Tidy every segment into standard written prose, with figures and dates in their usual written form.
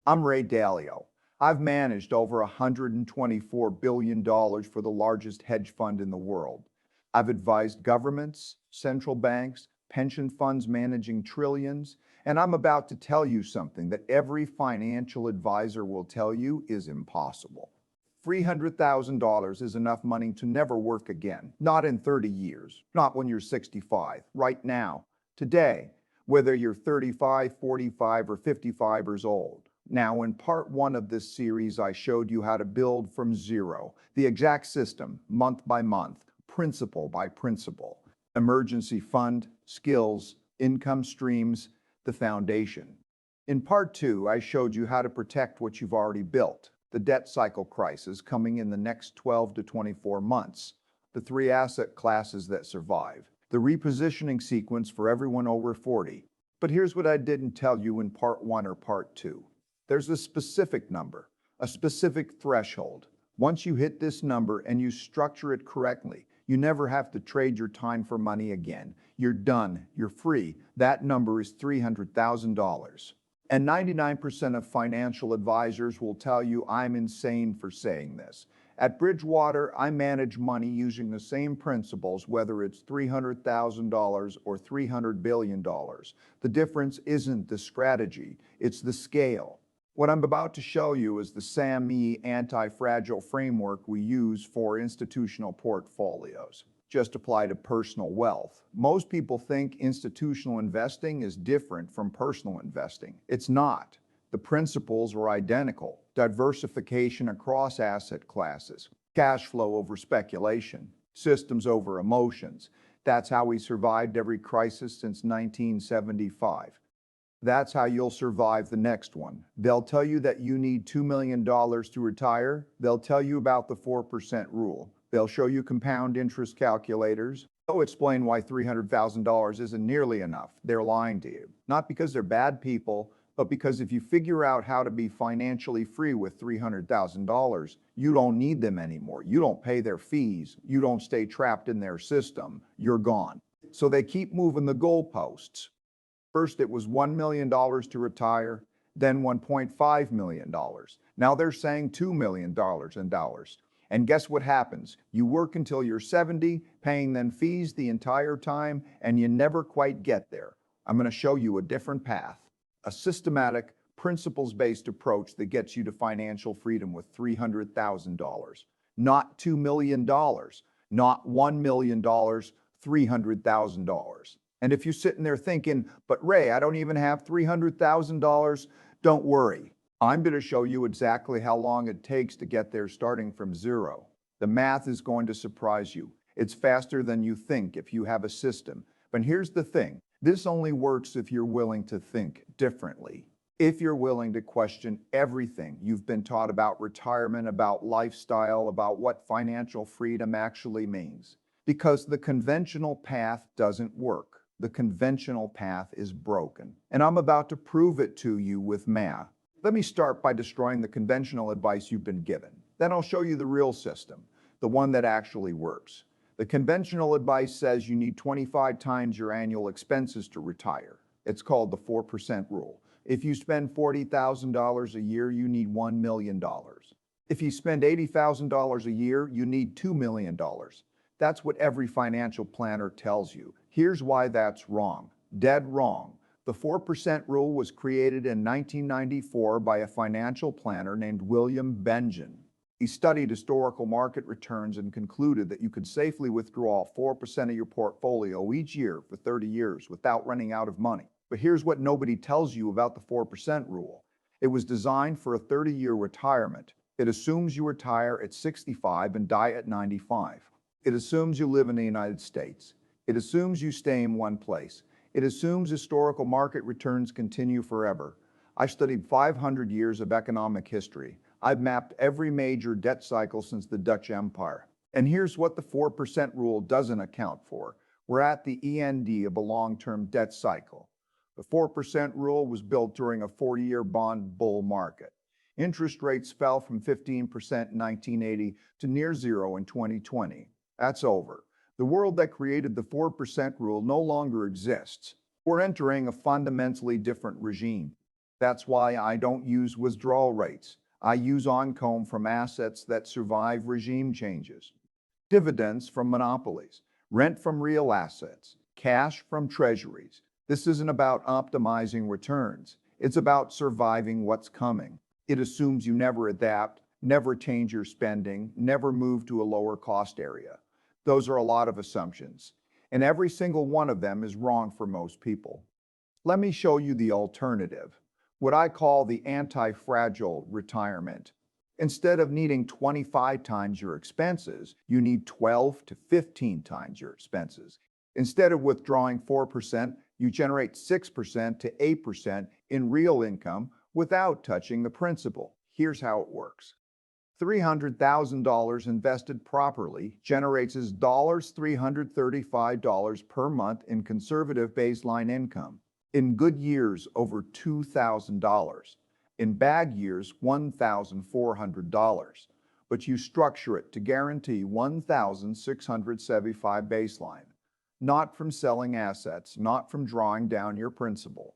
I'm Ray Dalio. I've managed over $124 billion for the largest hedge fund in the world. I've advised governments, central banks, pension funds managing trillions, and I'm about to tell you something that every financial advisor will tell you is impossible. $300,000 is enough money to never work again, not in 30 years, not when you're 65, right now, today, whether you're 35, 45, or 55 years old. Now, in part one of this series, I showed you how to build from zero, the exact system, month by month, principle by principle, emergency fund, skills, income streams, the foundation. In part two, I showed you how to protect what you've already built, the debt cycle crisis coming in the next 12 to 24 months, the three asset classes that survive, the repositioning sequence for everyone over 40. But here's what I didn't tell you in part one or part two. There's a specific number, a specific threshold. Once you hit this number and you structure it correctly, you never have to trade your time for money again. You're done. You're free. That number is $300,000. And 99% of financial advisors will tell you I'm insane for saying this. At Bridgewater, I manage money using the same principles, whether it's $300,000 or $300 billion. The difference isn't the strategy, it's the scale. What I'm about to show you is the SAME anti-fragile framework we use for institutional portfolios. Just apply to personal wealth. Most people think institutional investing is different from personal investing. It's not. The principles are identical. Diversification across asset classes, cash flow over speculation, systems over emotions. That's how we survived every crisis since 1975. That's how you'll survive the next one. They'll tell you that you need $2 million to retire. They'll tell you about the 4% rule. They'll show you compound interest calculators. They'll explain why $300,000 isn't nearly enough. They're lying to you. Not because they're bad people, but because if you figure out how to be financially free with $300,000, you don't need them anymore. You don't pay their fees. You don't stay trapped in their system. You're gone. So they keep moving the goalposts. First, it was $1 million to retire, then $1.5 million. Now they're saying $2 million. And guess what happens? You work until you're 70, paying them fees the entire time, and you never quite get there. I'm going to show you a different path, a systematic, principles-based approach that gets you to financial freedom with $300,000. Not $2 million, not $1 million, $300,000. And if you're sitting there thinking, but Ray, I don't even have $300,000, don't worry. I'm going to show you exactly how long it takes to get there starting from zero. The math is going to surprise you. It's faster than you think if you have a system. But here's the thing. This only works if you're willing to think differently. If you're willing to question everything you've been taught about retirement, about lifestyle, about what financial freedom actually means. Because the conventional path doesn't work. The conventional path is broken. And I'm about to prove it to you with math. Let me start by destroying the conventional advice you've been given. Then I'll show you the real system, the one that actually works. The conventional advice says you need 25 times your annual expenses to retire. It's called the 4% rule. If you spend $40,000 a year, you need $1 million. If you spend $80,000 a year, you need $2 million. That's what every financial planner tells you. Here's why that's wrong. Dead wrong. The 4% rule was created in 1994 by a financial planner named William Bengen. He studied historical market returns and concluded that you could safely withdraw 4% of your portfolio each year for 30 years without running out of money. But here's what nobody tells you about the 4% rule. It was designed for a 30-year retirement. It assumes you retire at 65 and die at 95. It assumes you live in the United States. It assumes you stay in one place. It assumes historical market returns continue forever. I studied 500 years of economic history. I've mapped every major debt cycle since the Dutch Empire. And here's what the 4% rule doesn't account for. We're at the end of a long-term debt cycle. The 4% rule was built during a 40-year bond bull market. Interest rates fell from 15% in 1980 to near zero in 2020. That's over. The world that created the 4% rule no longer exists. We're entering a fundamentally different regime. That's why I don't use withdrawal rates. I use income from assets that survive regime changes, dividends from monopolies, rent from real assets, cash from treasuries. This isn't about optimizing returns. It's about surviving what's coming. It assumes you never adapt, never change your spending, never move to a lower cost area. Those are a lot of assumptions, and every single one of them is wrong for most people. Let me show you the alternative, what I call the anti-fragile retirement. Instead of needing 25 times your expenses, you need 12 to 15 times your expenses. Instead of withdrawing 4%, you generate 6% to 8% in real income without touching the principal. Here's how it works. $300,000 invested properly generates $335 per month in conservative baseline income. In good years, over $2,000. In bad years, $1,400. But you structure it to guarantee $1,675 baseline. Not from selling assets, not from drawing down your principal.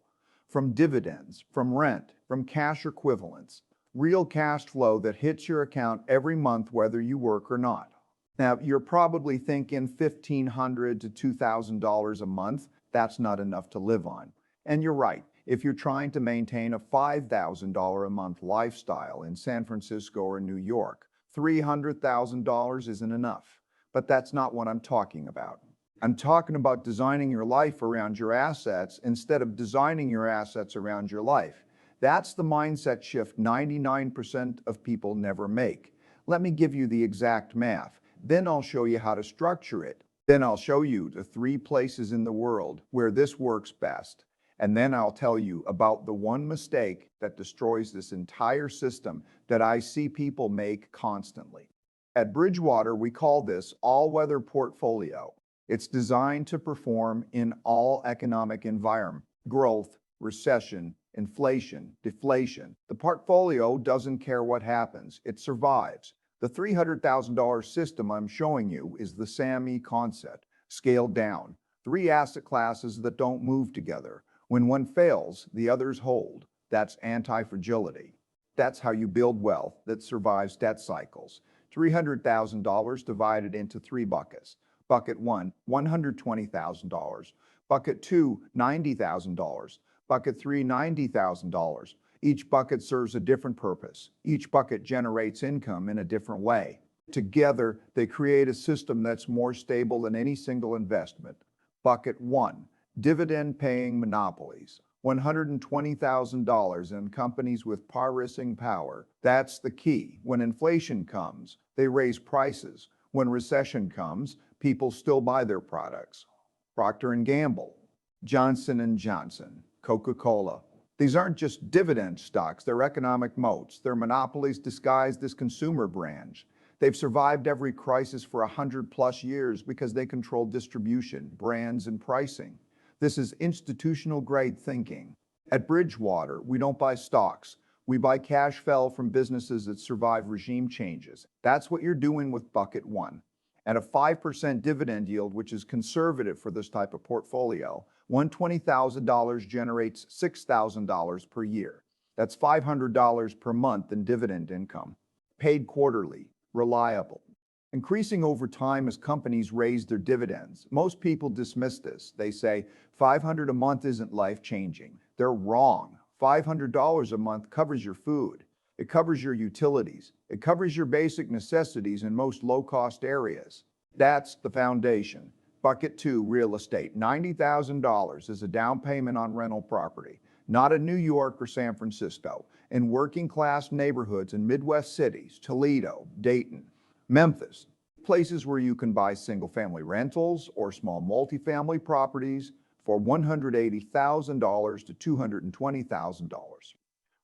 From dividends, from rent, from cash equivalents. Real cash flow that hits your account every month whether you work or not. Now, you're probably thinking $1,500 to $2,000 a month. That's not enough to live on. And you're right. If you're trying to maintain a $5,000 a month lifestyle in San Francisco or New York, $300,000 isn't enough. But that's not what I'm talking about. I'm talking about designing your life around your assets instead of designing your assets around your life. That's the mindset shift 99% of people never make. Let me give you the exact math. Then I'll show you how to structure it. Then I'll show you the 3 places in the world where this works best. And then I'll tell you about the one mistake that destroys this entire system that I see people make constantly. At Bridgewater, we call this all-weather portfolio. It's designed to perform in all economic environments: growth, recession, inflation, deflation. The portfolio doesn't care what happens. It survives. The $300,000 system I'm showing you is the SAME concept, scaled down. 3 asset classes that don't move together. When one fails, the others hold. That's anti-fragility. That's how you build wealth that survives debt cycles. $300,000 divided into 3 buckets. Bucket 1, $120,000. Bucket 2, $90,000. Bucket 3, $90,000. Each bucket serves a different purpose. Each bucket generates income in a different way. Together, they create a system that's more stable than any single investment. Bucket 1, dividend-paying monopolies. $120,000 in companies with purchasing power. That's the key. When inflation comes, they raise prices. When recession comes, people still buy their products. Procter & Gamble, Johnson & Johnson, Coca-Cola. These aren't just dividend stocks, they're economic moats. They're monopolies disguised as consumer brands. They've survived every crisis for 100+ years because they control distribution, brands, and pricing. This is institutional-grade thinking. At Bridgewater, we don't buy stocks. We buy cash flow from businesses that survive regime changes. That's what you're doing with Bucket 1. At a 5% dividend yield, which is conservative for this type of portfolio, $120,000 generates $6,000 per year. That's $500 per month in dividend income. Paid quarterly, reliable. Increasing over time as companies raise their dividends. Most people dismiss this. They say, $500 a month isn't life-changing. They're wrong. $500 a month covers your food. It covers your utilities. It covers your basic necessities in most low-cost areas. That's the foundation. Bucket 2, real estate. $90,000 is a down payment on rental property. Not in New York or San Francisco. In working-class neighborhoods in Midwest cities, Toledo, Dayton, Memphis. Places where you can buy single-family rentals or small multifamily properties for $180,000 to $220,000.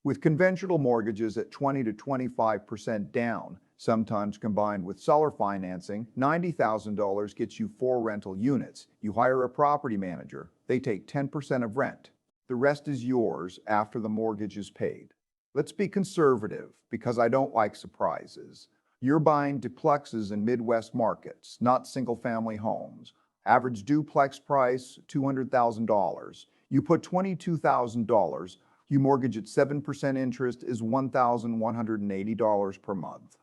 With conventional mortgages at 20 to 25% down, sometimes combined with seller financing, $90,000 gets you 4 rental units. You hire a property manager. They take 10% of rent. The rest is yours after the mortgage is paid. Let's be conservative because I don't like surprises. You're buying duplexes in Midwest markets, not single-family homes. Average duplex price, $200,000. You put $22,000 You mortgage at 7% interest is $1,180 per month.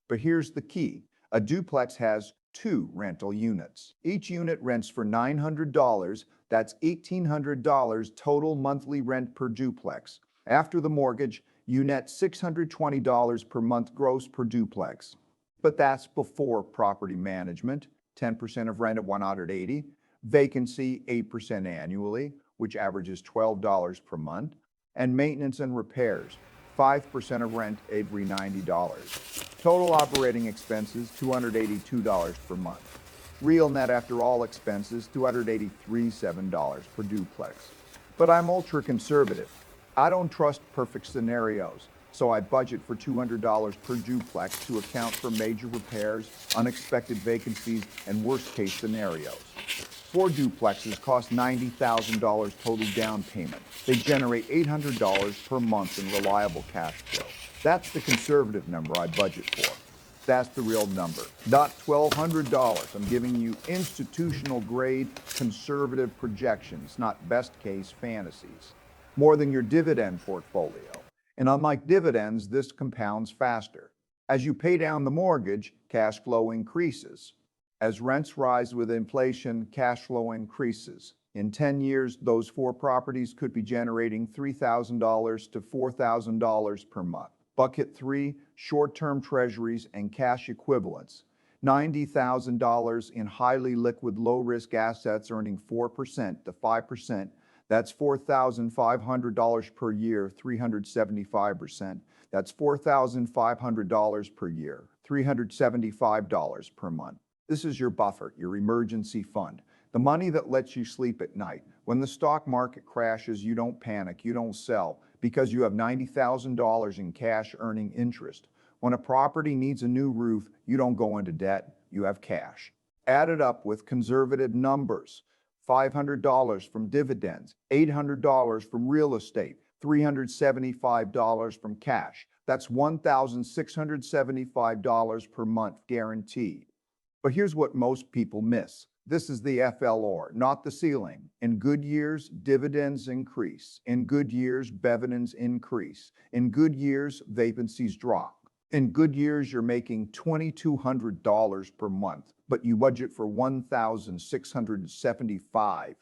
But here's the key. A duplex has 2 rental units. Each unit rents for $900. That's $1,800 total monthly rent per duplex. After the mortgage, you net $620 per month gross per duplex. But that's before property management, 10% of rent at $180, vacancy 8% annually, which averages $12 per month, and maintenance and repairs, 5% of rent every $90. Total operating expenses, $282 per month. Real net after all expenses, $283.7 per duplex. But I'm ultra conservative. I don't trust perfect scenarios, so I budget for $200 per duplex to account for major repairs, unexpected vacancies, and worst-case scenarios. 4 duplexes cost $90,000 total down payment. They generate $800 per month in reliable cash flow. That's the conservative number I budget for. That's the real number, not $1,200. I'm giving you institutional grade conservative projections, not best case fantasies. More than your dividend portfolio. And unlike dividends, this compounds faster. As you pay down the mortgage, cash flow increases. As rents rise with inflation, cash flow increases. In 10 years, those 4 properties could be generating $3,000 to $4,000 per month. Bucket 3, short-term treasuries and cash equivalents. $90,000 in highly liquid, low-risk assets earning 4% to 5%. That's $4,500 per year, 375%. That's $4,500 per year, $375 per month. This is your buffer, your emergency fund. The money that lets you sleep at night. When the stock market crashes, you don't panic, you don't sell, because you have $90,000 in cash earning interest. When a property needs a new roof, you don't go into debt, you have cash. Add it up with conservative numbers. $500 from dividends, $800 from real estate, $375 from cash. That's $1,675 per month guaranteed. But here's what most people miss. This is the FLR, not the ceiling. In good years, dividends increase. In good years, dividends increase. In good years, vacancies drop. In good years, you're making $2,200 per month, but you budget for $1,675.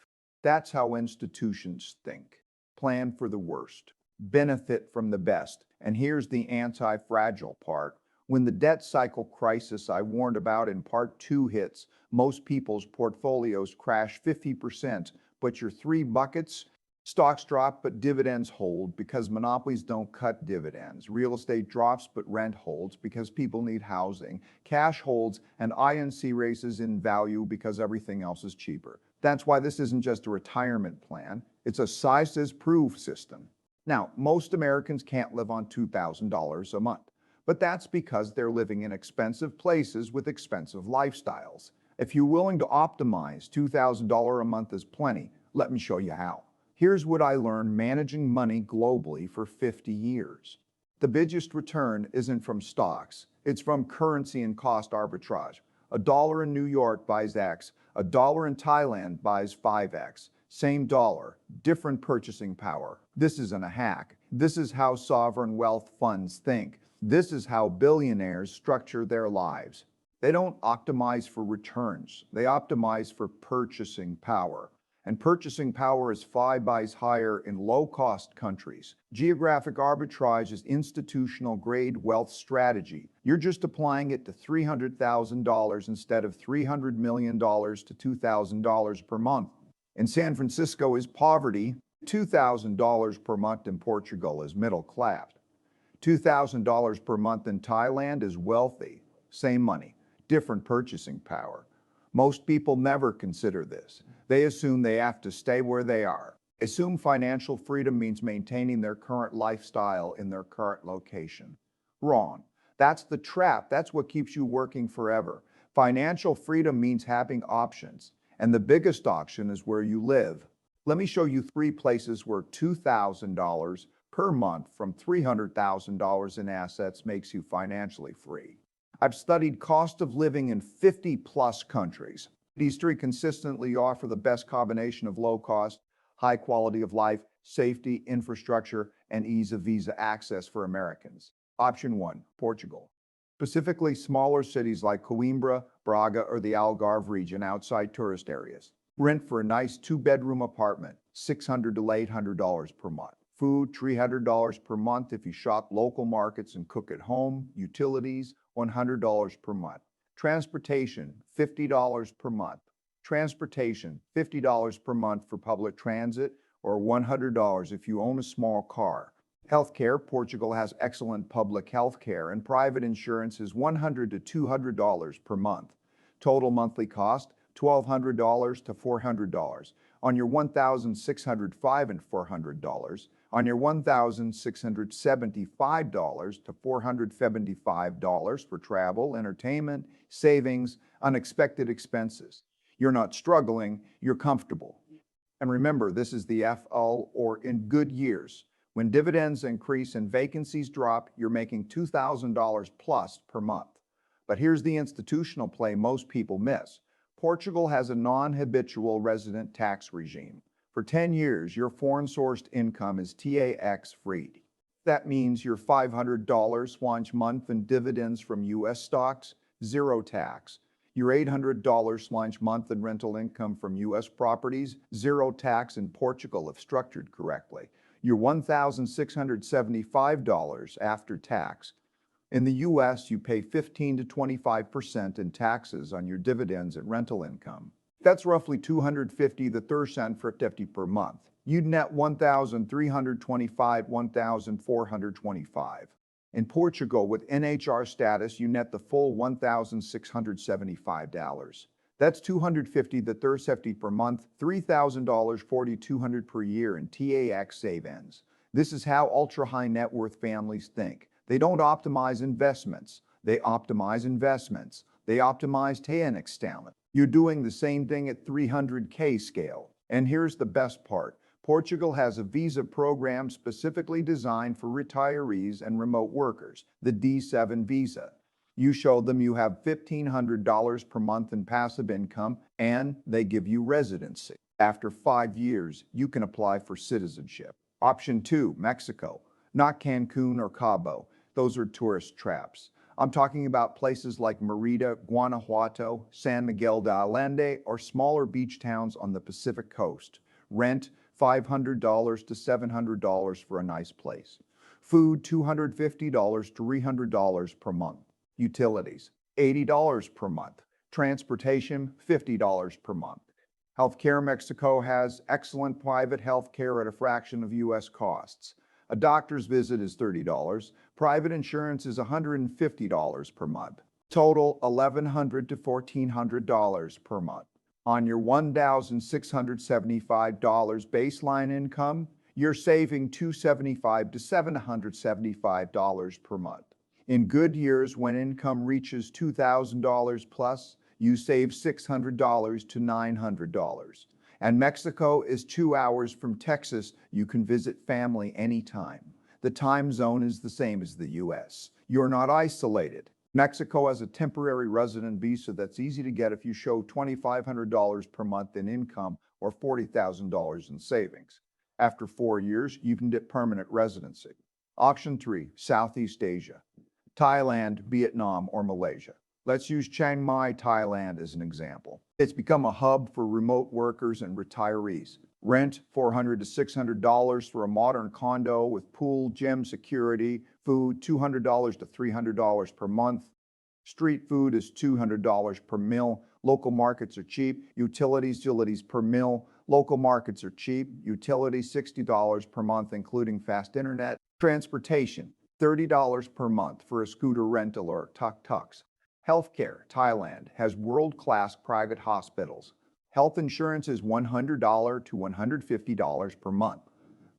That's how institutions think. Plan for the worst. Benefit from the best. And here's the anti-fragile part. When the debt cycle crisis I warned about in part 2 hits, most people's portfolios crash 50%, but your 3 buckets, stocks drop but dividends hold because monopolies don't cut dividends. Real estate drops but rent holds because people need housing. Cash holds and INC raises in value because everything else is cheaper. That's why this isn't just a retirement plan, it's a size-is-proof system. Now, most Americans can't live on $2,000 a month. But that's because they're living in expensive places with expensive lifestyles. If you're willing to optimize, $2,000 a month is plenty. Let me show you how. Here's what I learned managing money globally for 50 years. The biggest return isn't from stocks. It's from currency and cost arbitrage. $1 in New York buys X. $1 in Thailand buys 5X. Same dollar, different purchasing power. This isn't a hack. This is how sovereign wealth funds think. This is how billionaires structure their lives. They don't optimize for returns. They optimize for purchasing power. And purchasing power is 5 buys higher in low-cost countries. Geographic arbitrage is institutional-grade wealth strategy. You're just applying it to $300,000 instead of $300 million to $2,000 per month. In San Francisco is poverty. $2,000 per month in Portugal is middle class. $2,000 per month in Thailand is wealthy. Same money, different purchasing power. Most people never consider this. They assume they have to stay where they are. Assume financial freedom means maintaining their current lifestyle in their current location. Wrong. That's the trap. That's what keeps you working forever. Financial freedom means having options. And the biggest option is where you live. Let me show you 3 places where $2,000 per month from $300,000 in assets makes you financially free. I've studied cost of living in 50+ countries. These 3 consistently offer the best combination of low cost, high quality of life, safety, infrastructure, and ease of visa access for Americans. Option 1, Portugal. Specifically smaller cities like Coimbra, Braga, or the Algarve region outside tourist areas. Rent for a nice two-bedroom apartment, $600 to $800 per month. Food, $300 per month if you shop local markets and cook at home. Utilities, $100 per month. Transportation, $50 per month. Transportation, $50 per month for public transit, or $100 if you own a small car. Healthcare, Portugal has excellent public health care, and private insurance is $100 to $200 per month. Total monthly cost, $1,200 to $400. On your $1,605 and $400. On your $1,675 to $475 for travel, entertainment, savings, unexpected expenses. You're not struggling, you're comfortable. And remember, this is the FL, or in good years. When dividends increase and vacancies drop, you're making $2,000 plus per month. But here's the institutional play most people miss. Portugal has a non-habitual resident tax regime. For 10 years, your foreign-sourced income is tax-free. That means your $500 launch month in dividends from U.S. stocks, zero tax. Your $800 launch month in rental income from U.S. properties, zero tax in Portugal if structured correctly. Your $1,675 after tax. In the U.S., you pay 15 to 25% in taxes on your dividends and rental income. That's roughly $250 to $350 per month. You'd net $1,325, $1,425. In Portugal, with NHR status, you net the full $1,675. That's $250 to $350 per month, $3,000, $4,200 per year in tax savings. This is how ultra-high net worth families think. They don't optimize investments. They optimize investments. They optimize tax talent. You're doing the same thing at 300K scale. And here's the best part. Portugal has a visa program specifically designed for retirees and remote workers, the D7 visa. You show them you have $1,500 per month in passive income, and they give you residency. After 5 years, you can apply for citizenship. Option 2, Mexico. Not Cancun or Cabo. Those are tourist traps. I'm talking about places like Mérida, Guanajuato, San Miguel de Allende, or smaller beach towns on the Pacific coast. Rent, $500 to $700 for a nice place. Food, $250 to $300 per month. Utilities, $80 per month. Transportation, $50 per month. Healthcare, Mexico has excellent private healthcare at a fraction of U.S. costs. A doctor's visit is $30. Private insurance is $150 per month. Total, $1,100 to $1,400 per month. On your $1,675 baseline income, you're saving $275 to $775 per month. In good years, when income reaches $2,000 plus, you save $600 to $900. And Mexico is 2 hours from Texas. You can visit family anytime. The time zone is the same as the U.S. You're not isolated. Mexico has a temporary resident visa that's easy to get if you show $2,500 per month in income or $40,000 in savings. After 4 years, you can get permanent residency. Option 3, Southeast Asia. Thailand, Vietnam, or Malaysia. Let's use Chiang Mai, Thailand as an example. It's become a hub for remote workers and retirees. Rent, $400 to $600 for a modern condo with pool, gym, security. Food, $200 to $300 per month. Street food is $200 per meal. Local markets are cheap. Utilities per meal. Local markets are cheap. Utilities, $60 per month, including fast internet. Transportation, $30 per month for a scooter rental or tuk-tuks. Healthcare, Thailand has world-class private hospitals. Health insurance is $100 to $150 per month.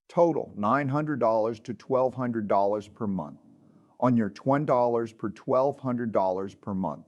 Total, $900 to $1,200 per month. On your $20 per $1,200 per month.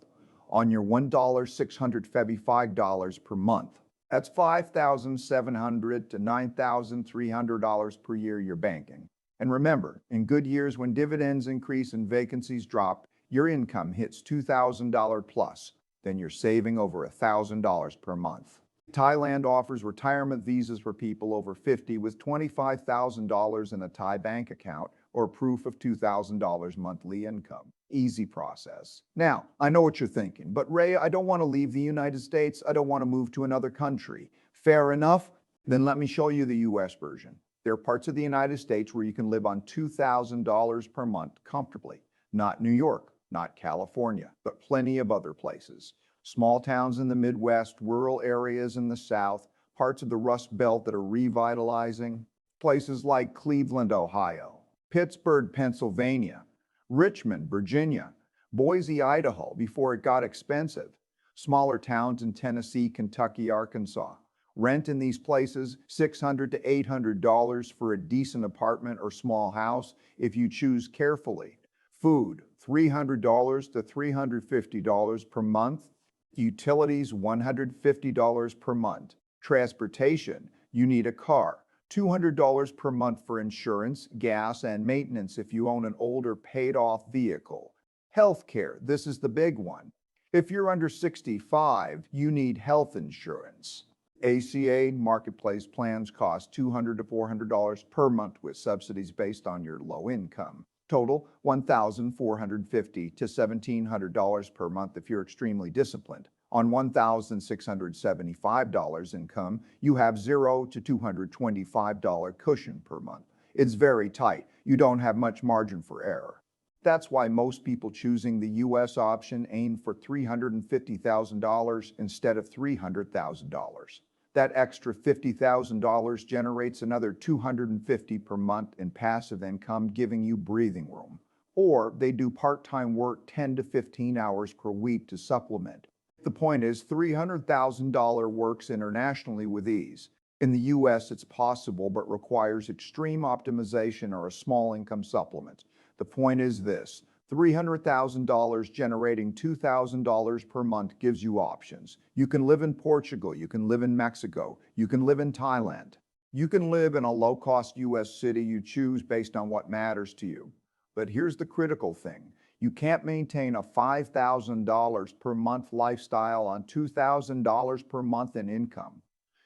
On your $1,655 per month. That's $5,700 to $9,300 per year you're banking. And remember, in good years when dividends increase and vacancies drop, your income hits $2,000 plus, then you're saving over $1,000 per month. Thailand offers retirement visas for people over 50 with $25,000 in a Thai bank account or proof of $2,000 monthly income. Easy process. Now, I know what you're thinking, but Ray, I don't want to leave the United States. I don't want to move to another country. Fair enough? Then let me show you the US version. There are parts of the United States where you can live on $2,000 per month comfortably. Not New York, not California, but plenty of other places. Small towns in the Midwest, rural areas in the South, parts of the Rust Belt that are revitalizing, places like Cleveland, Ohio, Pittsburgh, Pennsylvania, Richmond, Virginia, Boise, Idaho, before it got expensive, smaller towns in Tennessee, Kentucky, Arkansas. Rent in these places, $600 to $800 for a decent apartment or small house if you choose carefully. Food, $300 to $350 per month. Utilities, $150 per month. Transportation, you need a car. $200 per month for insurance, gas, and maintenance if you own an older paid-off vehicle. Healthcare, this is the big one. If you're under 65, you need health insurance. ACA marketplace plans cost $200 to $400 per month with subsidies based on your low income. Total, $1,450 to $1,700 per month if you're extremely disciplined. On $1,675 income, you have $0 to $225 cushion per month. It's very tight. You don't have much margin for error. That's why most people choosing the US option aim for $350,000 instead of $300,000. That extra $50,000 generates another $250 per month in passive income, giving you breathing room. Or they do part-time work 10 to 15 hours per week to supplement. The point is, $300,000 works internationally with ease. In the US, it's possible, but requires extreme optimization or a small income supplement. The point is this: $300,000 generating $2,000 per month gives you options. You can live in Portugal, you can live in Mexico, you can live in Thailand. You can live in a low-cost US city you choose based on what matters to you. But here's the critical thing. You can't maintain a $5,000 per month lifestyle on $2,000 per month in income.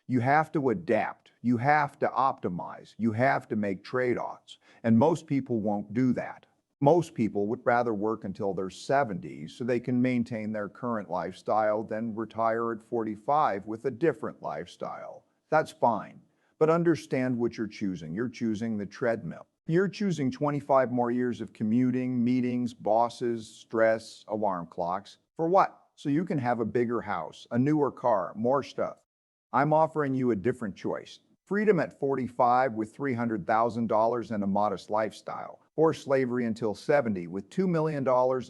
You have to adapt, you have to optimize, you have to make trade-offs, and most people won't do that. Most people would rather work until they're 70 so they can maintain their current lifestyle than retire at 45 with a different lifestyle. That's fine, but understand what you're choosing. You're choosing the treadmill. You're choosing 25 more years of commuting, meetings, bosses, stress, alarm clocks. For what? So you can have a bigger house, a newer car, more stuff. I'm offering you a different choice. Freedom at 45 with $300,000 and a modest lifestyle, or slavery until 70 with $2 million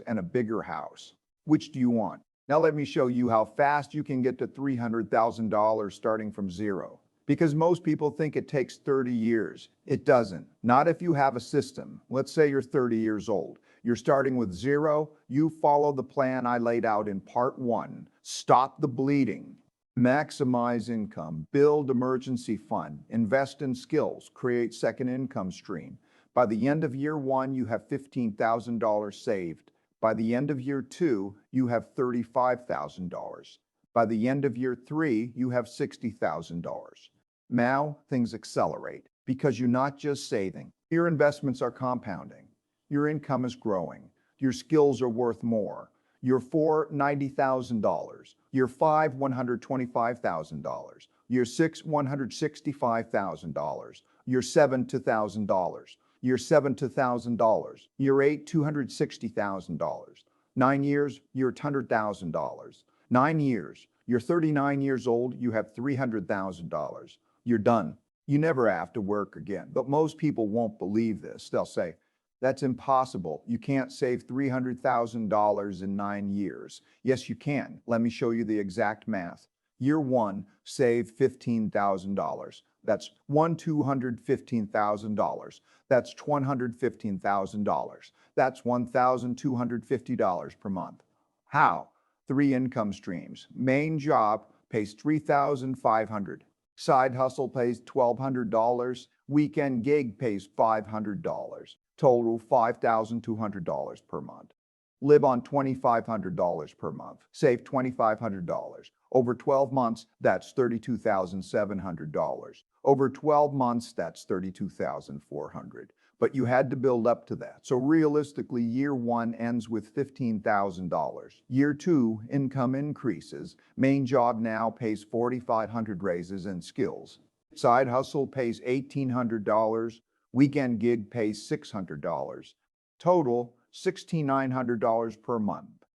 and a bigger house. Which do you want? Now let me show you how fast you can get to $300,000 starting from zero. Because most people think it takes 30 years. It doesn't. Not if you have a system. Let's say you're 30 years old. You're starting with zero. You follow the plan I laid out in part 1. Stop the bleeding. Maximize income, build emergency fund, invest in skills, create second income stream. By the end of year 1, you have $15,000 saved. By the end of year 2, you have $35,000. By the end of year 3, you have $60,000. Now, things accelerate because you're not just saving. Your investments are compounding. Your income is growing. Your skills are worth more. Year 4, $90,000. Year 5, $125,000. Year 6, $165,000. Year 7, $2,000. Year 7, $2,000. Year 8, $260,000. 9 years, you're $100,000. 9 years, you're 39 years old, you have $300,000. You're done. You never have to work again. But most people won't believe this. They'll say, that's impossible. You can't save $300,000 in 9 years. Yes, you can. Let me show you the exact math. Year 1, save $15,000. That's $215,000. That's $115,000. That's $1,250 per month. How? 3 income streams. Main job pays $3,500. Side hustle pays $1,200. Weekend gig pays $500. Total $5,200 per month. Live on $2,500 per month. Save $2,500. Over 12 months, that's $32,700. Over 12 months, that's $32,400. But you had to build up to that. So realistically, year one ends with $15,000. Year two, income increases. Main job now pays $4,500 raises and skills. Side hustle pays $1,800. Weekend gig pays $600. Total, $6,900 per month.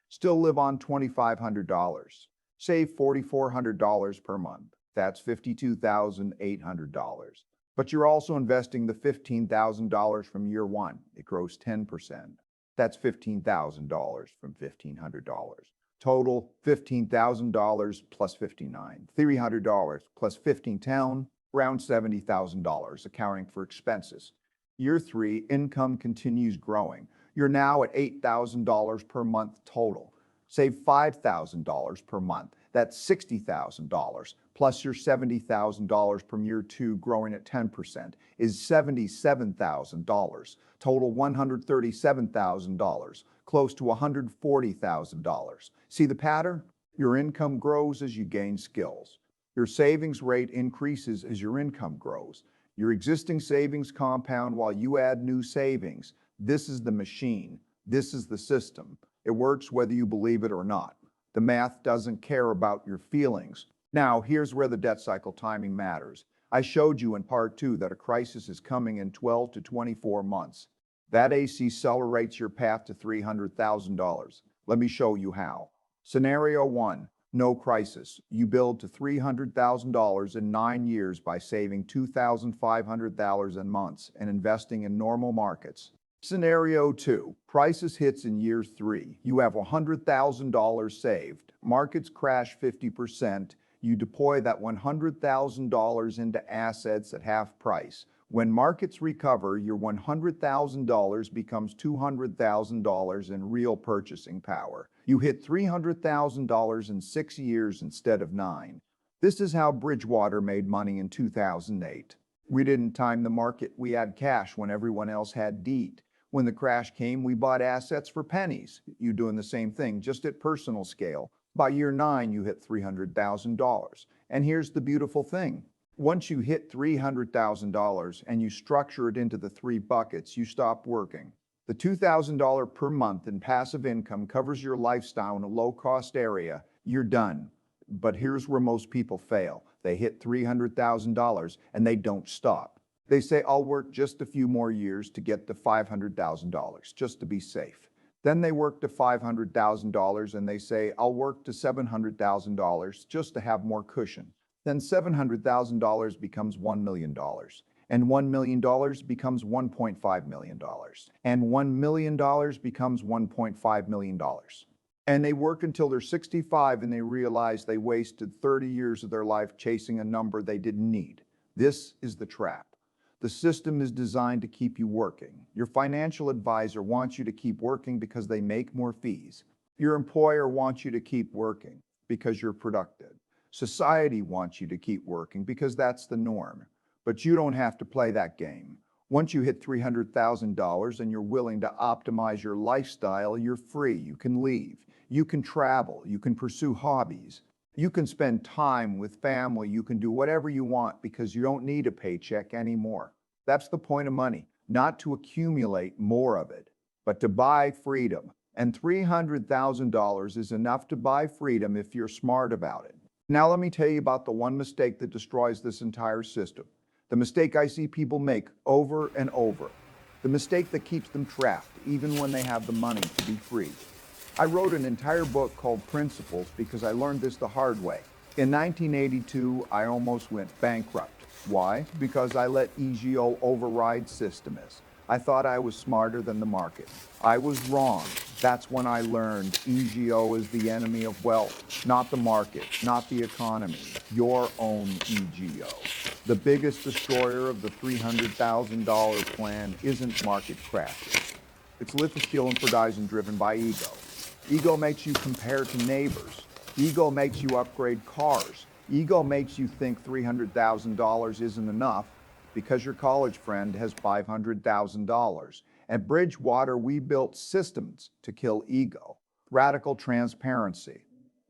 Still live on $2,500. Save $4,400 per month. That's $52,800. But you're also investing the $15,000 from year one. It grows 10%. That's $15,000 from $1,500. Total, $15,000 plus $59,000. $300 plus $15,000, around $70,000, accounting for expenses. Year three, income continues growing. You're now at $8,000 per month total. Save $5,000 per month. That's $60,000, plus your $70,000 from year two growing at 10% is $77,000. Total $137,000, close to $140,000. See the pattern? Your income grows as you gain skills. Your savings rate increases as your income grows. Your existing savings compound while you add new savings. This is the machine. This is the system. It works whether you believe it or not. The math doesn't care about your feelings. Now, here's where the debt cycle timing matters. I showed you in part two that a crisis is coming in 12 to 24 months. That accelerates your path to $300,000. Let me show you how. Scenario one, no crisis. You build to $300,000 in 9 years by saving $2,500 in months and investing in normal markets. Scenario two, crisis hits in year three. You have $100,000 saved. Markets crash 50%. You deploy that $100,000 into assets at half price. When markets recover, your $100,000 becomes $200,000 in real purchasing power. You hit $300,000 in 6 years instead of 9. This is how Bridgewater made money in 2008. We didn't time the market. We had cash when everyone else had deed. When the crash came, we bought assets for pennies. You doing the same thing, just at personal scale. By year 9, you hit $300,000. And here's the beautiful thing. Once you hit $300,000 and you structure it into the 3 buckets, you stop working. The $2,000 per month in passive income covers your lifestyle in a low-cost area. You're done. But here's where most people fail. They hit $300,000 and they don't stop. They say, I'll work just a few more years to get to $500,000, just to be safe. Then they work to $500,000 and they say, I'll work to $700,000 just to have more cushion. Then $700,000 becomes $1 million. And $1 million becomes $1.5 million. And $1 million becomes $1.5 million. And they work until they're 65 and they realize they wasted 30 years of their life chasing a number they didn't need. This is the trap. The system is designed to keep you working. Your financial advisor wants you to keep working because they make more fees. Your employer wants you to keep working because you're productive. Society wants you to keep working because that's the norm. But you don't have to play that game. Once you hit $300,000 and you're willing to optimize your lifestyle, you're free. You can leave. You can travel. You can pursue hobbies. You can spend time with family. You can do whatever you want because you don't need a paycheck anymore. That's the point of money, not to accumulate more of it, but to buy freedom. And $300,000 is enough to buy freedom if you're smart about it. Now let me tell you about the one mistake that destroys this entire system. The mistake I see people make over and over. The mistake that keeps them trapped, even when they have the money to be free. I wrote an entire book called Principles because I learned this the hard way. In 1982, I almost went bankrupt. Why? Because I let EGO override Systemis. I thought I was smarter than the market. I was wrong. That's when I learned EGO is the enemy of wealth, not the market, not the economy, your own EGO. The biggest destroyer of the $300,000 plan isn't market crashes. It's lithophil and Ferdinand driven by ego. Ego makes you compare to neighbors. Ego makes you upgrade cars. Ego makes you think $300,000 isn't enough because your college friend has $500,000. At Bridgewater, we built systems to kill ego, radical transparency,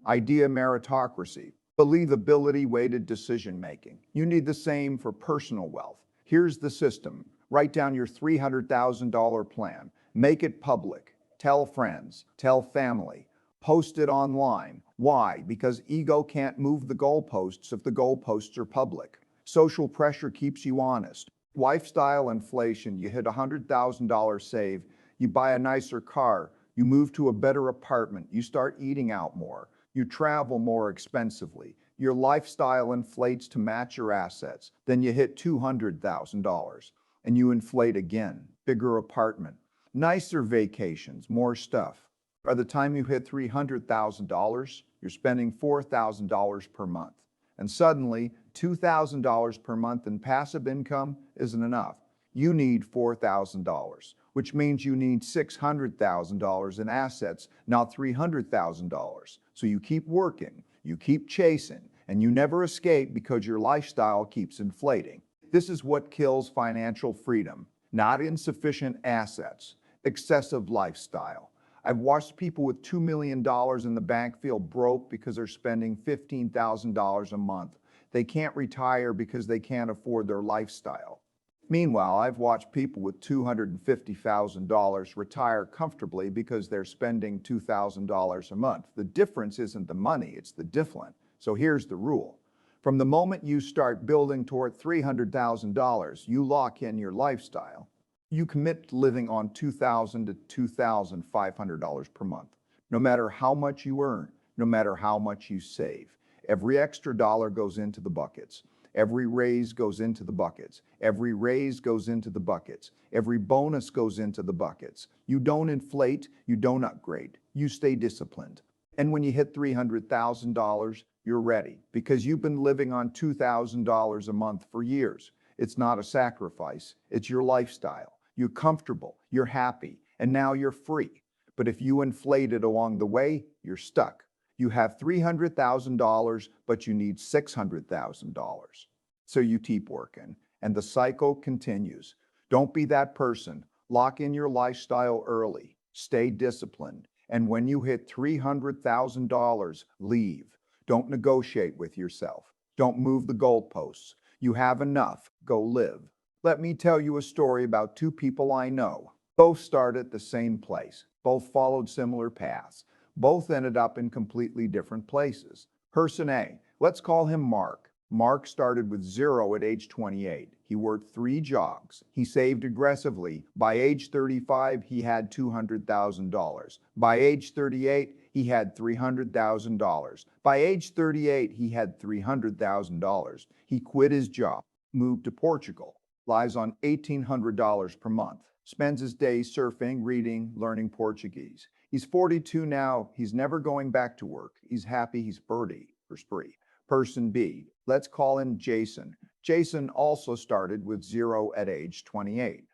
idea meritocracy, believability-weighted decision-making. You need the same for personal wealth. Here's the system. Write down your $300,000 plan. Make it public. Tell friends. Tell family. Post it online. Why? Because ego can't move the goalposts if the goalposts are public. Social pressure keeps you honest. Lifestyle inflation, you hit $100,000 save, you buy a nicer car, you move to a better apartment, you start eating out more, you travel more expensively, your lifestyle inflates to match your assets, then you hit $200,000 and you inflate again, bigger apartment, nicer vacations, more stuff. By the time you hit $300,000, you're spending $4,000 per month. And suddenly, $2,000 per month in passive income isn't enough. You need $4,000, which means you need $600,000 in assets, not $300,000. So you keep working, you keep chasing, and you never escape because your lifestyle keeps inflating. This is what kills financial freedom, not insufficient assets, excessive lifestyle. I've watched people with $2 million in the bank feel broke because they're spending $15,000 a month. They can't retire because they can't afford their lifestyle. Meanwhile, I've watched people with $250,000 retire comfortably because they're spending $2,000 a month. The difference isn't the money, it's the difference. So here's the rule. From the moment you start building toward $300,000, you lock in your lifestyle. You commit to living on $2,000 to $2,500 per month, no matter how much you earn, no matter how much you save. Every extra dollar goes into the buckets. Every raise goes into the buckets. Every raise goes into the buckets. Every bonus goes into the buckets. You don't inflate, you don't upgrade. You stay disciplined. And when you hit $300,000, you're ready because you've been living on $2,000 a month for years. It's not a sacrifice, it's your lifestyle. You're comfortable, you're happy, and now you're free. But if you inflate it along the way, you're stuck. You have $300,000, but you need $600,000. So you keep working, and the cycle continues. Don't be that person. Lock in your lifestyle early. Stay disciplined. And when you hit $300,000, leave. Don't negotiate with yourself. Don't move the goalposts. You have enough. Go live. Let me tell you a story about two people I know. Both started at the same place. Both followed similar paths. Both ended up in completely different places. Person A, let's call him Mark. Mark started with zero at age 28. He worked 3 jobs. He saved aggressively. By age 35, he had $200,000. By age 38, he had $300,000. By age 38, he had $300,000. He quit his job, moved to Portugal, lives on $1,800 per month, spends his days surfing, reading, learning Portuguese. He's 42 now. He's never going back to work. He's happy. He's birdie for spree. Person B, let's call him Jason. Jason also started with zero at age 28.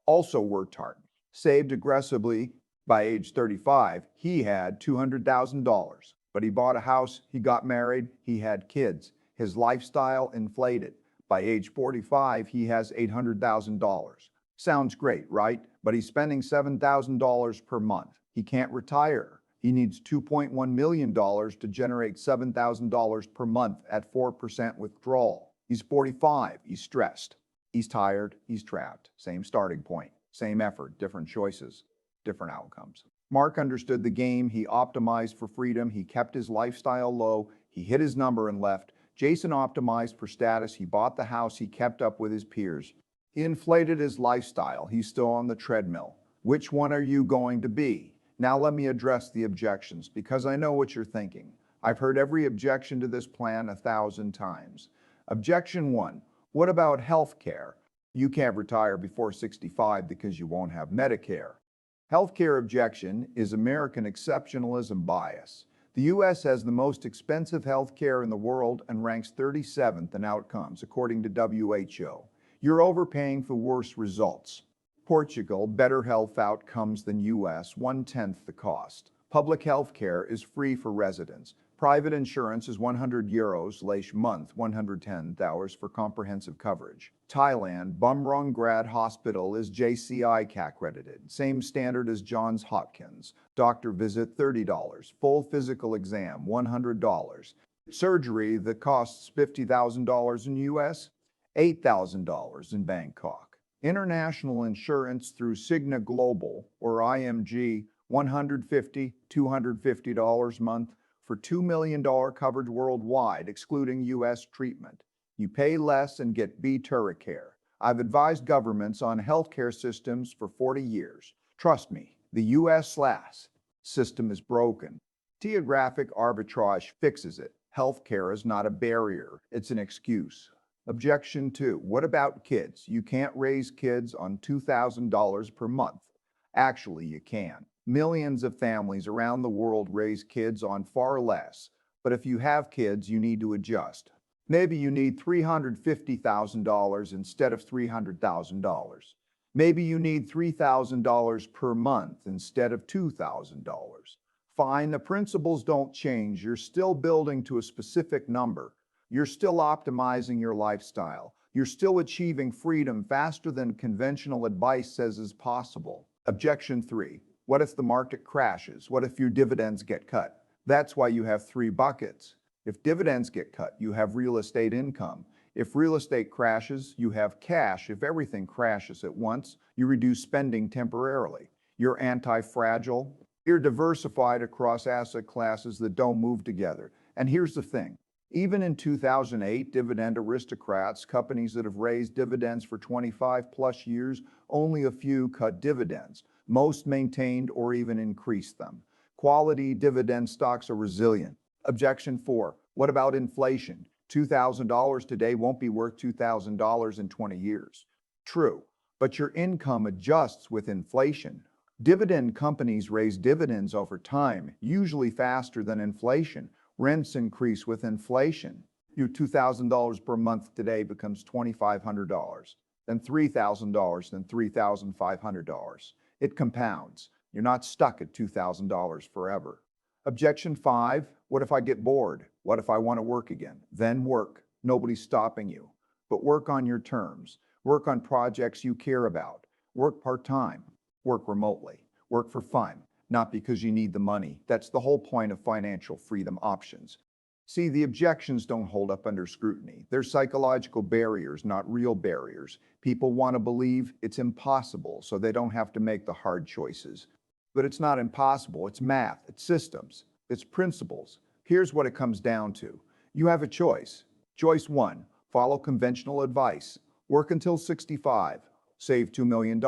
Also worked hard, saved aggressively. By age 35, he had $200,000. But he bought a house, he got married, he had kids. His lifestyle inflated. By age 45, he has $800,000. Sounds great, right? But he's spending $7,000 per month. He can't retire. He needs $2.1 million to generate $7,000 per month at 4% withdrawal. He's 45. He's stressed. He's tired. He's trapped. Same starting point. Same effort. Different choices. Different outcomes. Mark understood the game. He optimized for freedom. He kept his lifestyle low. He hit his number and left. Jason optimized for status. He bought the house. He kept up with his peers. He inflated his lifestyle. He's still on the treadmill. Which one are you going to be? Now let me address the objections, because I know what you're thinking. I've heard every objection to this plan 1,000 times. Objection 1, what about health care? You can't retire before 65 because you won't have Medicare. Healthcare objection is American exceptionalism bias. The U.S. has the most expensive healthcare in the world and ranks 37th in outcomes, according to WHO. You're overpaying for worse results. Portugal, better health outcomes than U.S., 1/10 the cost. Public health care is free for residents. Private insurance is €100/month, 110 hours for comprehensive coverage. Thailand, Bumrungrad Hospital is JCI accredited, same standard as Johns Hopkins. Doctor visit $30, full physical exam $100. Surgery that costs $50,000 in US, $8,000 in Bangkok. International insurance through Cigna Global or IMG, $150, $250 a month for $2 million coverage worldwide, excluding US treatment. You pay less and get better care. I've advised governments on healthcare systems for 40 years. Trust me, the US system is broken. Geographic arbitrage fixes it. Healthcare is not a barrier, it's an excuse. Objection 2. What about kids? You can't raise kids on $2,000 per month. Actually, you can. Millions of families around the world raise kids on far less. But if you have kids, you need to adjust. Maybe you need $350,000 instead of $300,000. Maybe you need $3,000 per month instead of $2,000. Fine, the principles don't change. You're still building to a specific number. You're still optimizing your lifestyle. You're still achieving freedom faster than conventional advice says is possible. Objection 3. What if the market crashes? What if your dividends get cut? That's why you have 3 buckets. If dividends get cut, you have real estate income. If real estate crashes, you have cash. If everything crashes at once, you reduce spending temporarily. You're anti-fragile. You're diversified across asset classes that don't move together. And here's the thing. Even in 2008, dividend aristocrats, companies that have raised dividends for 25 plus years, only a few cut dividends. Most maintained or even increased them. Quality dividend stocks are resilient. Objection 4. What about inflation? $2,000 today won't be worth $2,000 in 20 years. True, but your income adjusts with inflation. Dividend companies raise dividends over time, usually faster than inflation. Rents increase with inflation. Your $2,000 per month today becomes $2,500, then $3,000, then $3,500. It compounds. You're not stuck at $2,000 forever. Objection 5. What if I get bored? What if I want to work again? Then work. Nobody's stopping you. But work on your terms. Work on projects you care about. Work part-time. Work remotely. Work for fun, not because you need the money. That's the whole point of financial freedom options. See, the objections don't hold up under scrutiny. They're psychological barriers, not real barriers. People want to believe it's impossible, so they don't have to make the hard choices. But it's not impossible. It's math, it's systems, it's principles. Here's what it comes down to. You have a choice. Choice 1, follow conventional advice. Work until 65. Save $2 million.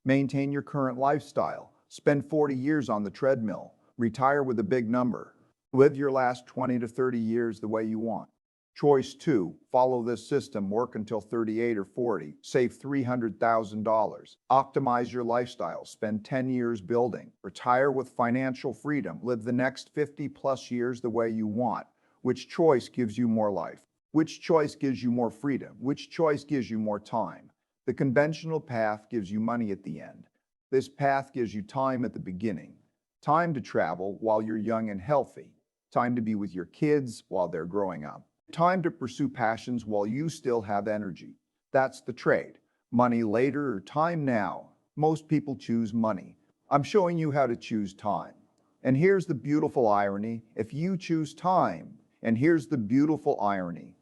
Maintain your current lifestyle. Spend 40 years on the treadmill. Retire with a big number. Live your last 20 to 30 years the way you want. Choice 2, follow this system, work until 38 or 40, save $300,000. Optimize your lifestyle, spend 10 years building. Retire with financial freedom, live the next 50 plus years the way you want. Which choice gives you more life? Which choice gives you more freedom? Which choice gives you more time? The conventional path gives you money at the end. This path gives you time at the beginning. Time to travel while you're young and healthy. Time to be with your kids while they're growing up. Time to pursue passions while you still have energy. That's the trade. Money later or time now. Most people choose money. I'm showing you how to choose time. And here's the beautiful irony. If you choose time, and here's the beautiful irony.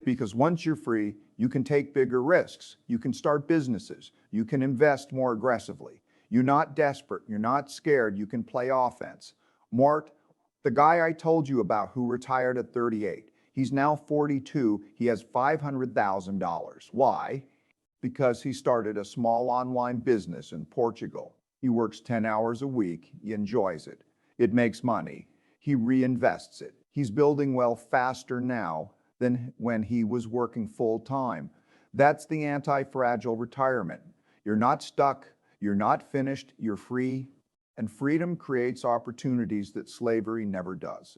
Because once you're free, you can take bigger risks. You can start businesses. You can invest more aggressively. You're not desperate. You're not scared. You can play offense. Mort, the guy I told you about who retired at 38, he's now 42. He has $500,000. Why? Because he started a small online business in Portugal. He works 10 hours a week. He enjoys it. It makes money. He reinvests it. He's building wealth faster now than when he was working full time. That's the anti-fragile retirement. You're not stuck. You're not finished. You're free. And freedom creates opportunities that slavery never does.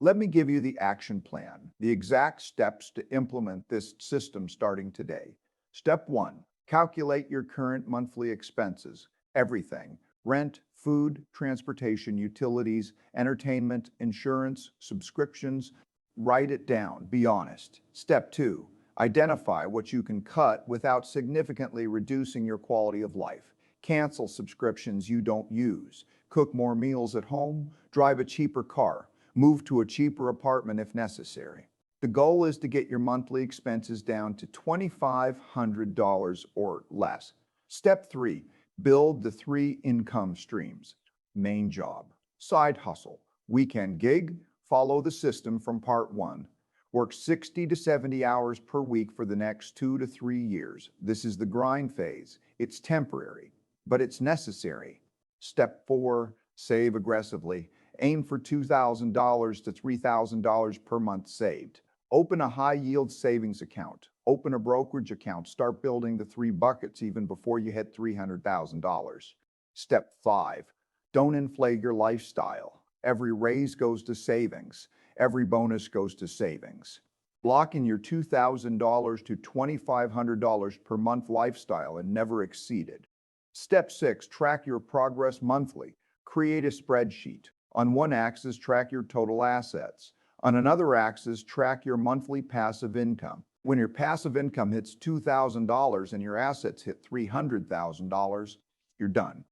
Let me give you the action plan, the exact steps to implement this system starting today. Step 1, calculate your current monthly expenses, everything, rent, food, transportation, utilities, entertainment, insurance, subscriptions. Write it down. Be honest. Step 2. Identify what you can cut without significantly reducing your quality of life. Cancel subscriptions you don't use. Cook more meals at home. Drive a cheaper car. Move to a cheaper apartment if necessary. The goal is to get your monthly expenses down to $2,500 or less. Step 3. Build the 3 income streams. Main job, side hustle, weekend gig. Follow the system from part 1. Work 60 to 70 hours per week for the next 2 to 3 years. This is the grind phase. It's temporary, but it's necessary. Step 4. Save aggressively. Aim for $2,000 to $3,000 per month saved. Open a high-yield savings account. Open a brokerage account. Start building the 3 buckets even before you hit $300,000. Step 5. Don't inflate your lifestyle. Every raise goes to savings. Every bonus goes to savings. Lock in your $2,000 to $2,500 per month lifestyle and never exceed it. Step 6. Track your progress monthly. Create a spreadsheet. On one axis, track your total assets. On another axis, track your monthly passive income. When your passive income hits $2,000 and your assets hit $300,000, you're done.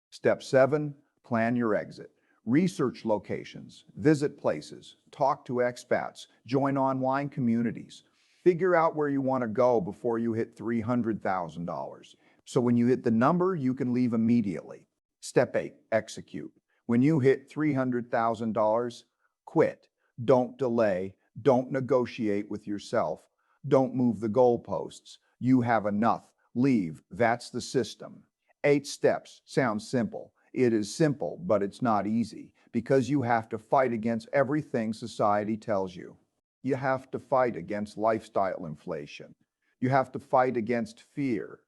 Step 7. Plan your exit. Research locations, visit places, talk to expats, join online communities. Figure out where you want to go before you hit $300,000. So when you hit the number, you can leave immediately. Step 8. Execute. When you hit $300,000, quit. Don't delay. Don't negotiate with yourself. Don't move the goalposts. You have enough. Leave. That's the system. 8 steps. Sounds simple. It is simple, but it's not easy because you have to fight against everything society tells you. You have to fight against lifestyle inflation. You have to fight against fear.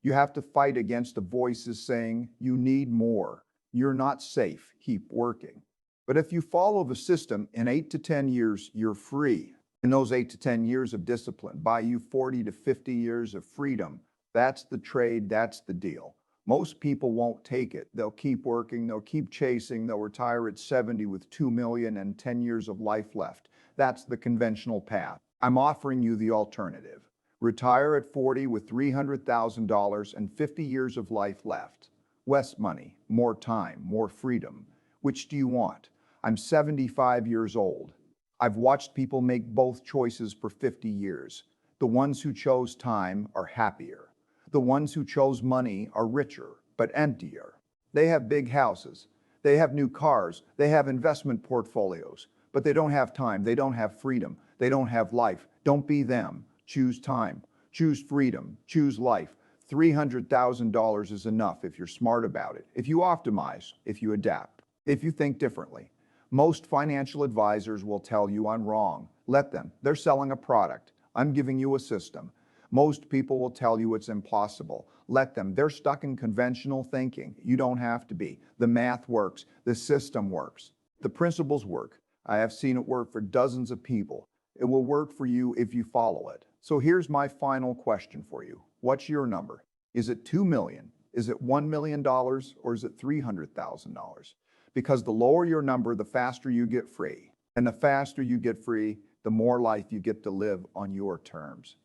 You have to fight against the voices saying you need more. You're not safe. Keep working. But if you follow the system, in 8 to 10 years, you're free. And those 8 to 10 years of discipline buy you 40 to 50 years of freedom. That's the trade. That's the deal. Most people won't take it. They'll keep working, they'll keep chasing, they'll retire at 70 with $2 million and 10 years of life left. That's the conventional path. I'm offering you the alternative. Retire at 40 with $300,000 and 50 years of life left. Less money, more time, more freedom. Which do you want? I'm 75 years old. I've watched people make both choices for 50 years. The ones who chose time are happier. The ones who chose money are richer, but emptier. They have big houses. They have new cars. They have investment portfolios. But they don't have time. They don't have freedom. They don't have life. Don't be them. Choose time. Choose freedom. Choose life. $300,000 is enough if you're smart about it, if you optimize, if you adapt, if you think differently. Most financial advisors will tell you I'm wrong. Let them. They're selling a product. I'm giving you a system. Most people will tell you it's impossible. Let them. They're stuck in conventional thinking. You don't have to be. The math works. The system works. The principles work. I have seen it work for dozens of people. It will work for you if you follow it. So here's my final question for you. What's your number? Is it 2 million? Is it $1 million? Or is it $300,000? Because the lower your number, the faster you get free. And the faster you get free, the more life you get to live on your terms.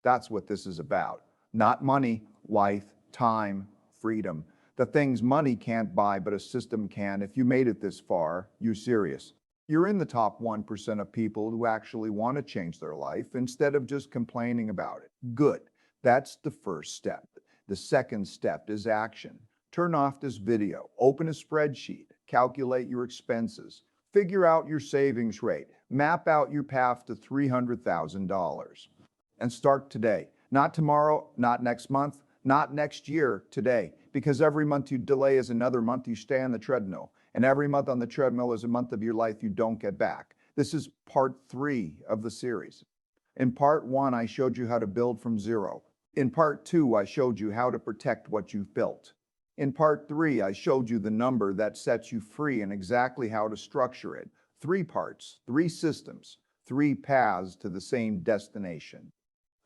That's what this is about. Not money, life, time, freedom. The things money can't buy, but a system can. If you made it this far, you're serious. You're in the top 1% of people who actually want to change their life instead of just complaining about it. Good. That's the first step. The second step is action. Turn off this video. Open a spreadsheet. Calculate your expenses. Figure out your savings rate. Map out your path to $300,000. And start today. Not tomorrow, not next month, not next year, today. Because every month you delay is another month you stay on the treadmill. And every month on the treadmill is a month of your life you don't get back. This is part 3 of the series. In part 1, I showed you how to build from zero. In part 2, I showed you how to protect what you've built. In part 3, I showed you the number that sets you free and exactly how to structure it. 3 parts, 3 systems, 3 paths to the same destination.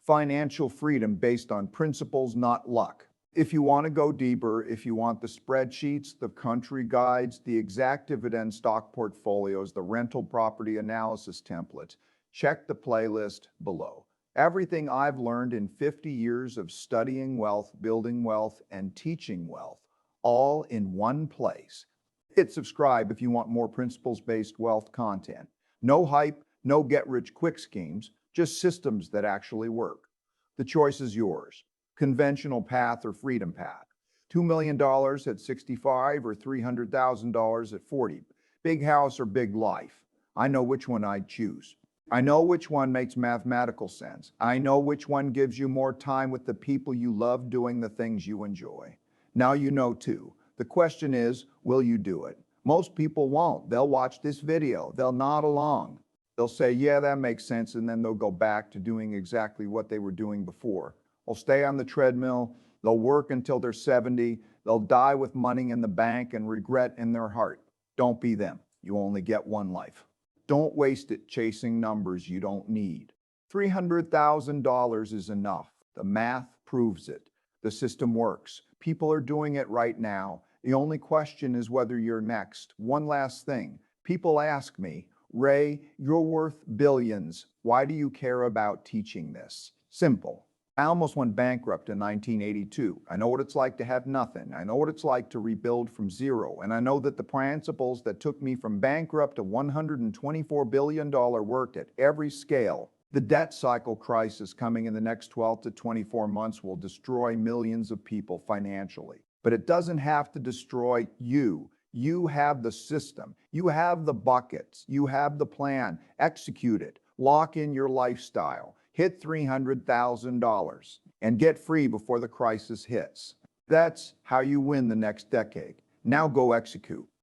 Financial freedom based on principles, not luck. If you want to go deeper, if you want the spreadsheets, the country guides, the exact dividend stock portfolios, the rental property analysis templates, check the playlist below. Everything I've learned in 50 years of studying wealth, building wealth, and teaching wealth, all in one place. Hit subscribe if you want more principles-based wealth content. No hype, no get-rich-quick schemes, just systems that actually work. The choice is yours. Conventional path or freedom path. $2 million at 65 or $300,000 at 40. Big house or big life. I know which one I'd choose. I know which one makes mathematical sense. I know which one gives you more time with the people you love doing the things you enjoy. Now you know too. The question is, will you do it? Most people won't. They'll watch this video. They'll nod along. They'll say, yeah, that makes sense, and then they'll go back to doing exactly what they were doing before. They'll stay on the treadmill, they'll work until they're 70, they'll die with money in the bank and regret in their heart. Don't be them. You only get one life. Don't waste it chasing numbers you don't need. $300,000 is enough. The math proves it. The system works. People are doing it right now. The only question is whether you're next. One last thing. People ask me, Ray, you're worth billions. Why do you care about teaching this? Simple. I almost went bankrupt in 1982. I know what it's like to have nothing. I know what it's like to rebuild from zero. And I know that the principles that took me from bankrupt to $124 billion worked at every scale. The debt cycle crisis coming in the next 12 to 24 months will destroy millions of people financially. But it doesn't have to destroy you. You have the system. You have the buckets. You have the plan. Execute it. Lock in your lifestyle. Hit $300,000 and get free before the crisis hits. That's how you win the next decade. Now go execute.